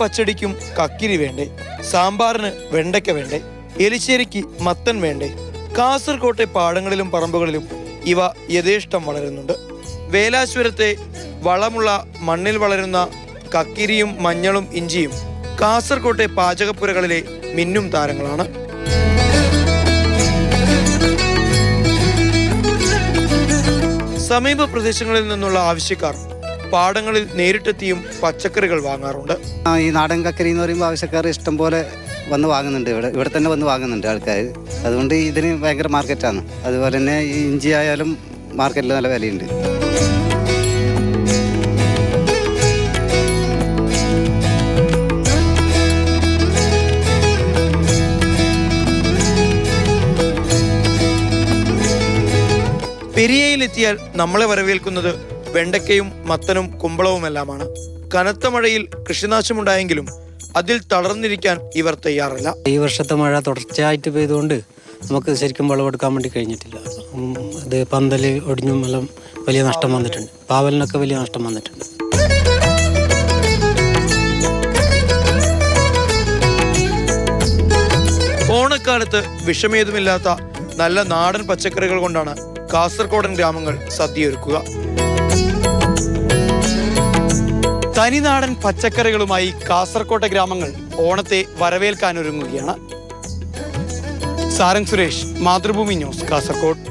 പച്ചടിക്കും കക്കിരി വേണ്ടേ? സാമ്പാറിന് വെണ്ടയ്ക്ക വേണ്ടേ? എലിശ്ശേരിക്ക് മത്തൻ വേണ്ടേ? കാസർകോട്ടെ പാടങ്ങളിലും പറമ്പുകളിലും ഇവ യഥേഷ്ടം വളരുന്നുണ്ട്. വേലാശ്വരത്തെ വളമുള്ള മണ്ണിൽ വളരുന്ന കക്കിരിയും മഞ്ഞളും ഇഞ്ചിയും കാസർകോട്ടെ പാചകപ്പുരകളിലെ മിന്നും താരങ്ങളാണ്. സമീപ പ്രദേശങ്ങളിൽ നിന്നുള്ള ആവശ്യക്കാർ പാടങ്ങളിൽ നേരിട്ടെത്തിയും പച്ചക്കറികൾ വാങ്ങാറുണ്ട്. ഈ നാടൻ കക്കരി എന്ന് പറയുമ്പോൾ ആവശ്യക്കാർ ഇഷ്ടം പോലെ വന്ന് വാങ്ങുന്നുണ്ട്. ഇവിടെ തന്നെ വന്ന് വാങ്ങുന്നുണ്ട് ആൾക്കാർ. അതുകൊണ്ട് ഇതിന് ഭയങ്കര മാർക്കറ്റാണ്. അതുപോലെ തന്നെ ഈ ഇഞ്ചി ആയാലും മാർക്കറ്റിൽ നല്ല വിലയുണ്ട്. പെരിയയിലെത്തിയാൽ നമ്മളെ വരവേൽക്കുന്നത് വെണ്ടയ്ക്കയും മത്തനും കുമ്പളവുമെല്ലാമാണ്. കനത്ത മഴയിൽ കൃഷിനാശമുണ്ടായെങ്കിലും അതിൽ തളർന്നിരിക്കാൻ ഇവർ തയ്യാറല്ല. ഈ വർഷത്തെ മഴ തുടർച്ചയായിട്ട് പെയ്തുകൊണ്ട് നമുക്ക് ശരിക്കും വിളവെടുക്കാൻ വേണ്ടി കഴിഞ്ഞിട്ടില്ല. അത് പന്തല് ഒടിഞ്ഞും എല്ലാം വലിയ നഷ്ടം വന്നിട്ടുണ്ട്. പാവലിനൊക്കെ വലിയ നഷ്ടം വന്നിട്ടുണ്ട്. ഓണക്കാലത്ത് വിഷമേതുമില്ലാത്ത നല്ല നാടൻ പച്ചക്കറികൾ കൊണ്ടാണ് കാസർഗോഡൻ ഗ്രാമങ്ങൾ സദ്യയൊരുക്കുക. തനിനാടൻ പച്ചക്കറികളുമായി കാസർകോട്ടെ ഗ്രാമങ്ങൾ ഓണത്തെ വരവേൽക്കാനൊരുങ്ങുകയാണ്. സാരംഗ് സുരേഷ്, മാതൃഭൂമി ന്യൂസ്, കാസർകോട്.